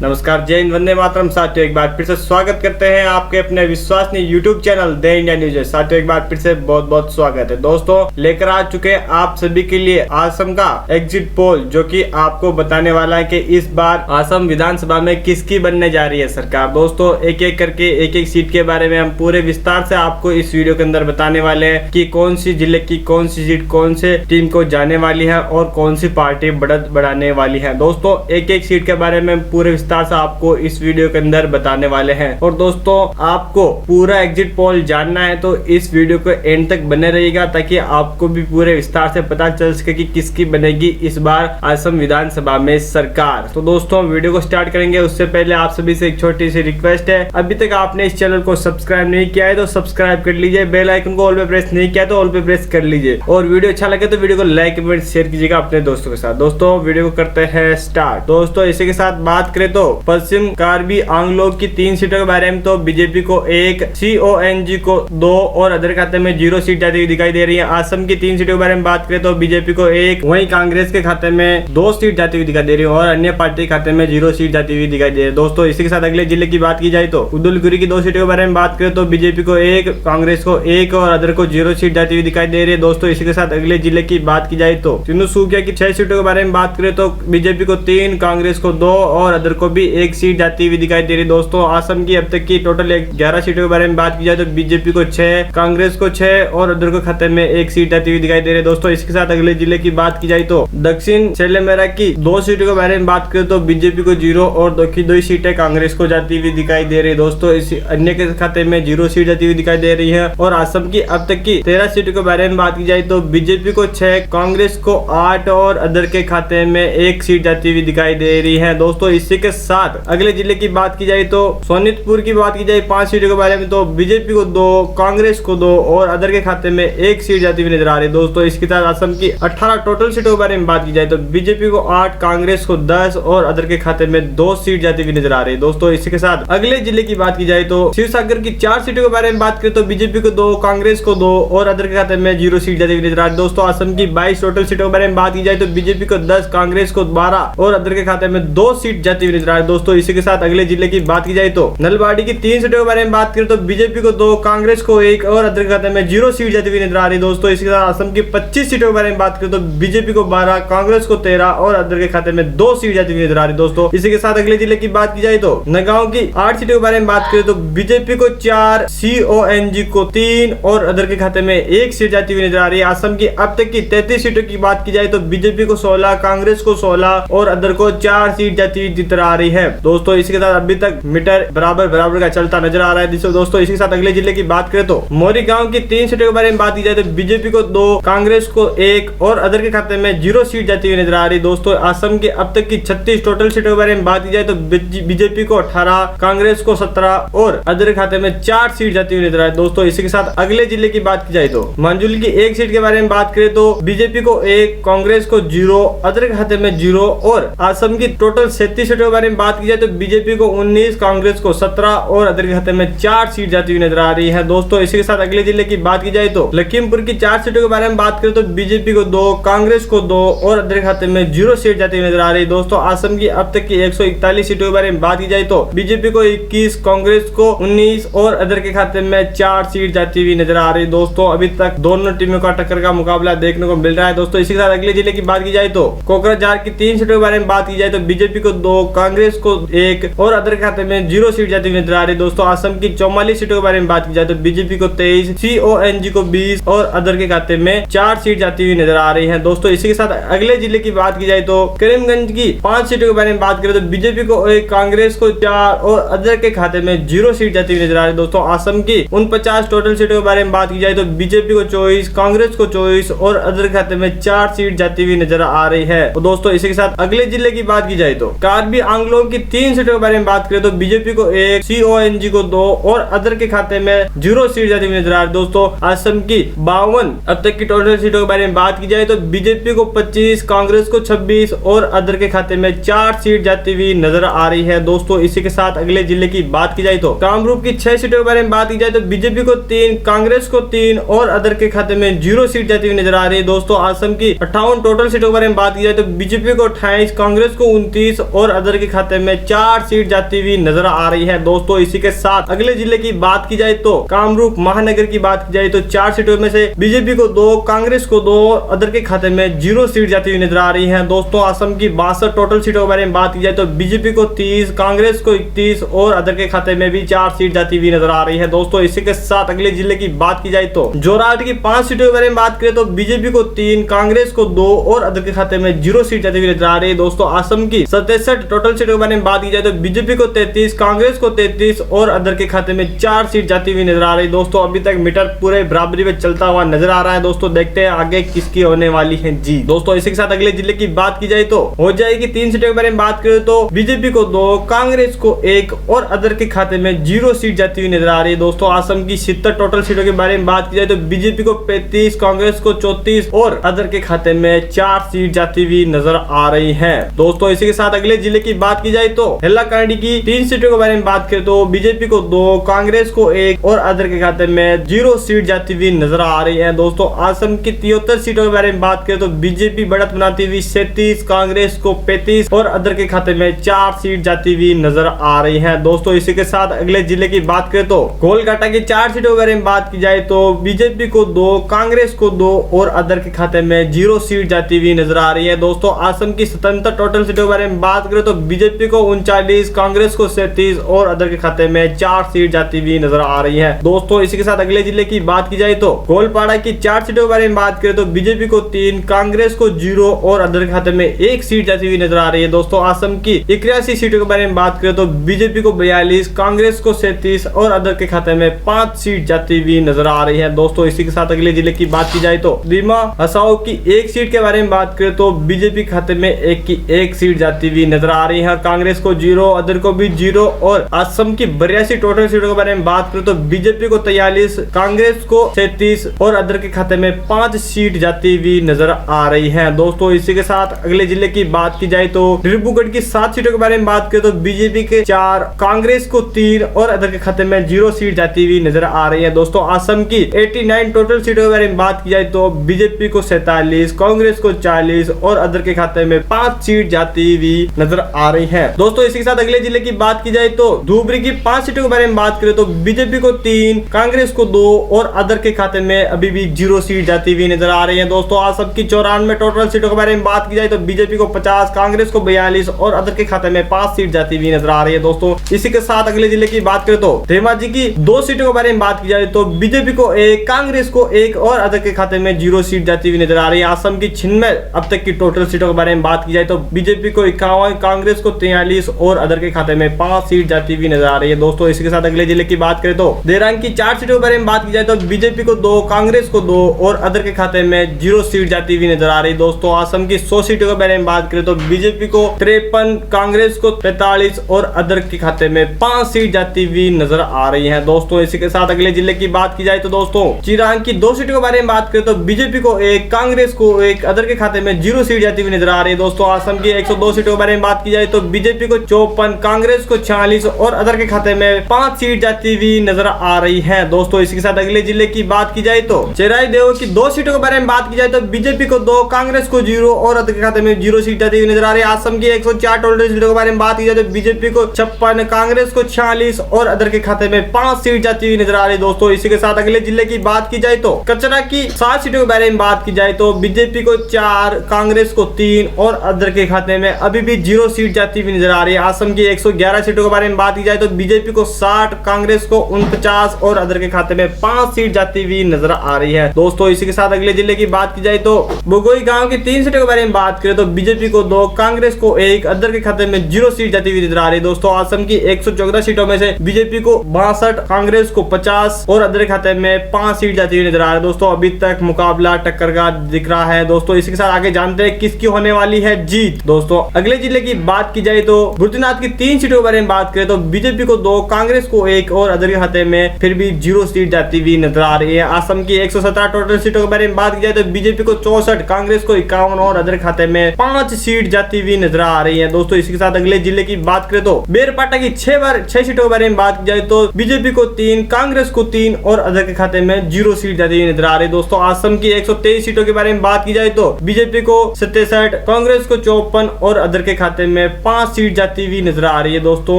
नमस्कार, जय हिंद, वंदे मातरम। साथियों, एक बार फिर से स्वागत करते हैं आपके अपने विश्वसनीय YouTube channel the India news. साथियों, एक बार फिर से बहुत बहुत स्वागत है। दोस्तों, लेकर आ चुके हैं आप सभी के लिए असम का एग्जिट पोल, जो कि आपको बताने वाला है कि इस बार असम विधानसभा में किसकी बनने जा रही है सरकार। दोस्तों, एक एक करके एक एक सीट के बारे में हम पूरे विस्तार से आपको इस वीडियो के अंदर बताने वाले हैं कि कौन सी जिले की कौन सी सीट कौन से टीम को जाने वाली है और कौन सी पार्टी बढ़त बढ़ाने वाली है। दोस्तों, एक एक सीट के बारे में पूरे विस्तार से आपको इस वीडियो के अंदर बताने वाले हैं। और दोस्तों, आपको पूरा एग्जिट पोल जानना है तो इस वीडियो को एंड तक बने रहिएगा, ताकि आपको भी पूरे विस्तार से पता चल सके कि किसकी बनेगी इस बार असम विधानसभा में सरकार। तो दोस्तों, वीडियो को स्टार्ट करेंगे उससे पहले आप सभी से एक छोटी सी रिक्वेस्ट है, अभी तक आपने इस चैनल को सब्सक्राइब नहीं किया है तो सब्सक्राइब कर लीजिए, बेल आइकन को ऑल पे प्रेस नहीं किया तो ऑल पे प्रेस कर लीजिए, और वीडियो अच्छा लगे तो वीडियो को लाइक कमेंट शेयर कीजिएगा अपने दोस्तों के साथ। दोस्तों, वीडियो को करते हैं स्टार्ट। दोस्तों, इसी के साथ बात करें तो पश्चिम कार्बी आंगलोग की 3 सीटों के बारे में तो बीजेपी को 1, CONG को 2 और अदर खाते में 0 सीट जाती हुई दिखाई दे रही है। असम की 3 सीटों के बारे में बात करें तो बीजेपी को 1, वहीं कांग्रेस के खाते में 2 सीट जाती हुई दिखाई दे रही है और अन्य पार्टी के खाते में 0 सीट जाती हुई दिखाई दे रही है। दोस्तों, इसी के साथ अगले जिले की बात की जाए तो उदलगुरी की 2 सीटों के बारे में बात करें तो बीजेपी को 1, कांग्रेस को 1 और अदर को 0 सीट जाती हुई दिखाई दे रही है। दोस्तों, इसी के साथ अगले जिले की बात की जाए तो तिनसुकिया की 6 सीटों के बारे में बात करें तो बीजेपी को 3, कांग्रेस को 2 और अदर को भी 1 सीट जाती हुई दिखाई दे रही है। दोस्तों, असम की अब तक की टोटल 11 सीटों के बारे में बात की जाए तो बीजेपी को 6, कांग्रेस को 6 और अदर को खाते में 1 सीट जाती हुई दिखाई दे रही है। दोस्तों, इसके साथ अगले जिले की बात की जाए तो दक्षिण सेलेमेरा की 2 सीटों के बारे में बात करें तो बीजेपी को 0 और 2 सीटें कांग्रेस को जाती हुई दिखाई दे रही है। दोस्तों, इस अन्य के खाते में 0 सीट जाती हुई दिखाई दे रही है। और असम की अब तक की 13 सीटों के बारे में बात की जाए तो बीजेपी को 6, कांग्रेस को 8 और अदर के खाते में 1 सीट जाती हुई दिखाई दे रही है। दोस्तों, इसी के साथ अगले जिले की बात की जाए तो सोनितपुर की बात की जाए 5 सीटों के बारे में तो बीजेपी को 2, कांग्रेस को 2 और अदर के खाते में 1 सीट जाती हुई नजर आ रही है। दोस्तों, इसके साथ असम की 18 टोटल सीटों के बारे में बात की जाए तो बीजेपी को 8, कांग्रेस को 10 और अदर के खाते में 2 सीट जाती हुई नजर आ रही है। दोस्तों, इसी के साथ अगले जिले की बात की जाए तो शिवसागर की 4 सीटों के बारे में बात करें तो बीजेपी को 2, कांग्रेस को 2 और अदर के खाते में 0 सीट जाती हुई नजर आ रही है। दोस्तों, असम की 22 टोटल सीटों के बारे में बात की जाए तो बीजेपी को 10, कांग्रेस को 12 और अदर के खाते में 2 सीट जाती हुई नजर आ रही है। दोस्तों, इसी के साथ अगले जिले की बात की जाए तो नलबाड़ी की 3 सीटों के बारे में बात करें तो बीजेपी को 2, कांग्रेस को 1 और अदर के खाते में 0 सीट जाती हुई नजर आ रही है। दोस्तों, इसके साथ असम की 25 सीटों के बारे में बात करें तो बीजेपी को 12, कांग्रेस को 13 और अदर के खाते में 2 सीट जाती हुई नजर आ रही है। दोस्तों, इसी के साथ अगले जिले की बात की जाए तो नगांव की 8 सीटों के बारे में बात करें तो बीजेपी को 4, CONG को 3 और अदर के खाते में 1 सीट जाती हुई नजर आ रही है। असम की अब तक की 33 सीटों की बात की जाए तो बीजेपी को 16, कांग्रेस को 16 और अदर को 4 सीट जाती हुई नजर आ रही है। दोस्तों, इसके साथ अभी तक मीटर बराबर का चलता नजर आ रहा है। दोस्तों, इसी के साथ अगले जिले की बात करें तो मोरीगांव की 3 सीटों के बारे में बात की जाए तो बीजेपी को 2, कांग्रेस को 1 और अदर के खाते में 0 सीट जाती हुई नजर आ रही है। दोस्तों, असम की अब तक की 36 टोटल सीटों के बारे में बात की जाए तो बीजेपी को 18, कांग्रेस को 17 और अदर के खाते में 4 सीट जाती हुई नजर आ रही है। दोस्तों, इसी के साथ अगले जिले की बात की जाए तो मंजुल की 1 सीट के बारे में बात करें तो बीजेपी को 1, कांग्रेस को 0, अदर के खाते में 0 और असम की टोटल 37 सीटों के बारे में बात की जाए तो बीजेपी को 19, कांग्रेस को 17 और अदर के खाते में 4 सीट जाती हुई नजर आ रही है। दोस्तों, इसी के साथ अगले जिले की बात की जाए तो लखीमपुर की 4 सीटों के बारे में बात करें तो बीजेपी को 2, कांग्रेस को 2 और अदर के खाते में 0 सीट जाती हुई नजर आ रही है। दोस्तों, असम की अब तक की 141 सीटों के बारे में बात की जाए तो बीजेपी को 21, कांग्रेस को 19 और अदर के खाते में 4 सीट जाती हुई नजर आ रही है। दोस्तों, अभी तक दोनों टीमों का टक्कर का मुकाबला देखने को मिल रहा है। दोस्तों, इसी के साथ अगले जिले की बात की जाए तो कोकराझार की 3 सीटों के बारे में बात की जाए तो बीजेपी को 2, कांग्रेस को 1 और अदर के खाते में 0 सीट जाती हुई नजर आ रही है। दोस्तों, असम की 44 सीटों के बारे में बात की जाए तो बीजेपी को 23, CONG को 20 और अदर के खाते में 4 सीट जाती हुई नजर आ रही है। दोस्तों, इसी के साथ अगले जिले की बात की जाए तो करीमगंज की 5 सीटों के बारे में बात करें तो बीजेपी को 1, कांग्रेस को 4 और अदर के खाते में 0 सीट जाती हुई नजर आ रही है। दोस्तों, असम की 49 टोटल सीटों के बारे में बात की जाए तो बीजेपी को 24, कांग्रेस को 24 और अदर के खाते में 4 सीट जाती हुई नजर आ रही है। तो दोस्तों, इसी के साथ अगले जिले की बात की जाए तो कार्बी आंगलोग की 3 सीटों के बारे में बात करें तो बीजेपी को 1, CONG को 2 और अदर के खाते में 0 सीट जाती हुई नजर आ रही है। दोस्तों, असम की 52 अब तक की टोटल सीटों के बारे में बात की जाए तो बीजेपी को 25, कांग्रेस को 26 और अदर के खाते में 4 सीट जाती हुई नजर आ रही है। दोस्तों, इसी के साथ अगले जिले की बात की जाए तो कामरूप की 6 सीटों के बारे में बात की जाए तो बीजेपी को 3, कांग्रेस को 3 और अदर के खाते में 0 सीट जाती हुई नजर आ रही है। दोस्तों, असम की 58 टोटल सीटों के बारे में बात की जाए तो बीजेपी को 28, कांग्रेस को 29 और अदर के के खाते में 4 सीट जाती हुई नजर आ रही है। दोस्तों इसी के साथ अगले जिले की बात की जाए तो कामरूप महानगर की बात की जाए तो 4 सीटों में से बीजेपी को 2, कांग्रेस को 2, अदर के खाते में 0 सीट जाती हुई नजर आ रही है। दोस्तों असम की 62 टोटल सीटों के बारे में बात की जाए तो बीजेपी को 30, कांग्रेस को 31 और अदर के खाते में भी 4 सीट जाती हुई नजर आ रही है। दोस्तों इसी के साथ अगले जिले की बात की जाए तो जोरहाट की 5 सीटों के बारे में बात करें तो बीजेपी को 3, कांग्रेस को 2 और अदर के खाते में 0 सीट जाती हुई नजर आ रही है। दोस्तों असम की 67 टोटल सीटों के बारे में बात की जाए तो बीजेपी को 33, कांग्रेस को 33 और अदर के खाते में 4 सीट जाती हुई नजर आ रही है। दोस्तों अभी तक मीटर पूरे बराबरी में चलता हुआ नजर आ रहा है। दोस्तों देखते हैं आगे किसकी होने वाली है जी। दोस्तों इसी के साथ अगले जिले की बात की जाए तो हो जाएगी 3 सीटों के बारे में बात करें तो बीजेपी को 2, कांग्रेस को 1 और अदर के खाते में 0 सीट जाती हुई नजर आ रही है। दोस्तों असम की 70 टोटल सीटों के बारे में बात की जाए तो बीजेपी को 35, कांग्रेस को 34 और अदर के खाते में 4 सीट जाती हुई नजर आ रही है। दोस्तों इसी के साथ अगले जिले की बात की जाए तो हैलाकांडी की 3 सीटों के बारे में बात करें तो बीजेपी को 2, कांग्रेस को 1 और अदर के खाते में 0 सीट जाती हुई नजर आ रही है। दोस्तों असम की 73 सीटों के बारे में बात करें तो बीजेपी बढ़त बनाती हुई 37, कांग्रेस को 35 और अदर के खाते में 4 सीट जाती हुई नजर आ रही है। दोस्तों इसी के साथ अगले जिले की बात करें तो कोलकाता की 4 सीटों के बारे में बात की जाए तो बीजेपी को 2, कांग्रेस को 2 और अदर के खाते में 0 सीट जाती हुई नजर आ रही है। दोस्तों असम की 77 टोटल सीटों के बारे में बात करें तो बीजेपी को 39, कांग्रेस को 37 और अदर के खाते में 4 सीट जाती हुई नजर आ रही है। दोस्तों इसी के साथ अगले जिले की बात की जाए तो गोलपाड़ा की 4 सीटों के बारे में बात करें तो बीजेपी को 3, कांग्रेस को 0 और अदर के खाते में 1 सीट जाती हुई नजर आ रही है। दोस्तों असम की 81 सीटों के बारे में बात करें तो बीजेपी को 42, कांग्रेस को 37 और अदर के खाते में 5 सीट जाती हुई नजर आ रही है। दोस्तों इसी के साथ अगले जिले की बात की जाए तो दिमा हसाओ की 1 सीट के बारे में बात करें तो बीजेपी खाते में 1 की 1 सीट जाती हुई नजर आ रही है। कांग्रेस को 0, अदर को भी 0 और असम की 82 टोटल सीटों के बारे में बात करें तो बीजेपी को 43, कांग्रेस को 37 और अदर के खाते में 5 सीट जाती हुई नजर आ रही है। दोस्तों इसी के साथ अगले जिले की बात की जाए तो डिब्रूगढ़ की 7 सीटों के बारे में बात करें तो बीजेपी के 4, कांग्रेस को 3 और अदर के खाते में 0 सीट जाती हुई नजर आ रही है। दोस्तों असम की 89 टोटल सीटों के बारे में बात की जाए तो बीजेपी को 47, कांग्रेस को 40 और अदर के खाते में 5 सीट जाती हुई नजर आ रही है। दोस्तों इसी के साथ अगले जिले की बात की जाए तो धुबरी की 5 सीटों के बारे में बात करें तो बीजेपी को 3, कांग्रेस को 2 और अदर के खाते में अभी भी 0 सीट जाती हुई नजर आ रही है। दोस्तों असम की 94 टोटल सीटों के बारे में बात की जाए तो बीजेपी को 50, कांग्रेस को 42 और अदर के खाते में 5 सीट जाती हुई नजर आ रही है। दोस्तों इसी के साथ अगले जिले की बात करें तो धेमाजी की 2 सीटों के बारे में बात की जाए तो बीजेपी को 1, कांग्रेस को 1 और अदर के खाते में 0 सीट जाती हुई नजर आ रही है। असम की 96 अब तक की टोटल सीटों के बारे में बात की जाए तो बीजेपी को 51, कांग्रेस को 43 और अदर के खाते में 5 सीट जाती हुई नजर आ रही है। दोस्तों इसी के साथ अगले जिले की बात करें तो देरांग की 4 सीटों के बारे में बात की जाए तो बीजेपी को 2, कांग्रेस को 2 और अदर के खाते में 0 सीट जाती हुई नजर आ रही है। दोस्तों असम की 100 सीटों के बारे में बात करें तो बीजेपी को 53, कांग्रेस को 45 और अदर के खाते में 5 सीट जाती हुई नजर आ रही है। दोस्तों इसी के साथ अगले जिले की बात की जाए तो दोस्तों चिरांग की 2 सीटों के बारे में बात करें तो बीजेपी को 1, कांग्रेस को 1, अदर के खाते में 0 सीट जाती हुई नजर आ रही है। दोस्तों असम की 102 सीटों के बारे में बात की जाए तो बीजेपी को 54, कांग्रेस को 46 और अदर के खाते में 5 सीट जाती हुई नजर आ रही है। दोस्तों इसी के साथ अगले जिले की बात की जाए तो चेराई देव की 2 सीटों के बारे में बात की जाए तो बीजेपी को 2, कांग्रेस को 0 और अदर के खाते में 0 सीट जाती हुई नजर आ रही है। असम की 104 टोटल सीटों के बारे में बात की जाए तो बीजेपी को 56, कांग्रेस को 46 और अदर के खाते में 5 सीट जाती हुई नजर आ रही है। दोस्तों इसी के साथ अगले जिले की बात की जाए तो कचरा की 7 सीटों के बारे में बात की जाए तो बीजेपी को 4, कांग्रेस को 3 और अदर के खाते में अभी भी 0 सीट जाती हुई नजर आ रही है। असम की 111 सीटों के बारे में बात की जाए तो बीजेपी को 60, कांग्रेस को 49 और अदर के खाते में 5 सीट जाती हुई नजर आ रही है। दोस्तों इसी के साथ अगले जिले की बात की जाए तो बोगोई गांव की 3 सीटों के बारे में बात करें तो बीजेपी को 2, कांग्रेस को 1, अदर के खाते में 0 सीट जाती हुई नजर आ रही है। दोस्तों असम की 114 सीटों में से बीजेपी को 62, कांग्रेस को 50 और अदर के खाते में 5 सीट जाती हुई नजर आ रही है। दोस्तों अभी तक मुकाबला टक्कर का दिख रहा है। दोस्तों इसी के साथ आगे जानते हैं किसकी होने वाली है जीत। दोस्तों अगले जिले की बात की जाए तो बुद्धिनाथ की 3 सीटों के बारे में बात करें तो बीजेपी को 2, कांग्रेस को 1 और अदर के खाते में फिर भी 0 सीट जाती हुई नजर आ रही है। असम की 117 टोटल सीटों के बारे में बात की जाए तो बीजेपी को 64, कांग्रेस को 51 और अदर खाते में 5 सीट जाती हुई नजर आ रही है। दोस्तों इसी के साथ अगले जिले की बात करें तो बेरपाटा की 6 सीटों के बारे में बात की जाए तो बीजेपी को 3, कांग्रेस को 3 और अदर के खाते में 0 सीट जाती हुई नजर आ रही है। दोस्तों असम की 123 सीटों के बारे में बात की जाए तो बीजेपी को 67, कांग्रेस को 54 और अदर के खाते में 5 सीट जाती हुई नजर आ रही है दोस्तों।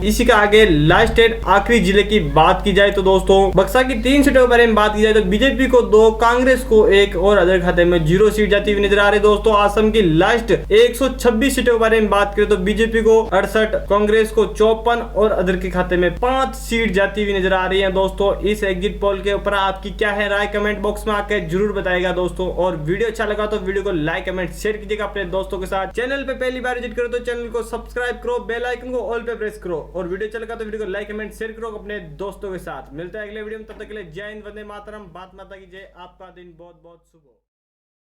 इसी का आगे लास्ट डेट आखिरी जिले की बात की जाए तो दोस्तों बक्सा की 3 सीटों के बारे में बात की जाए तो बीजेपी को 2, कांग्रेस को 1 और अदर खाते में 0 सीट जाती हुई नजर आ रही है दोस्तों। असम की लास्ट 126 सीटों के बारे में बात करें तो बीजेपी को 68, कांग्रेस को 54 और अदर के खाते में 5 सीट जाती हुई नजर आ रही है दोस्तों। इस एग्जिट पोल के ऊपर आपकी क्या है राय, कमेंट बॉक्स में आकर जरूर बताएगा दोस्तों। और वीडियो अच्छा लगा तो वीडियो को लाइक कमेंट शेयर कीजिएगा अपने दोस्तों के साथ। चैनल पे पहली बार विजिट करो तो चैनल को सब्सक्राइब करो, बेल आइकन को ऑल पे प्रेस करो और वीडियो अच्छा लगा तो वीडियो को लाइक कमेंट शेयर करो अपने दोस्तों के साथ। मिलता है अगले वीडियो में, तब तक के लिए जय हिंद, वंदे मातरम, भारत माता की जय। आपका दिन बहुत बहुत शुभ हो।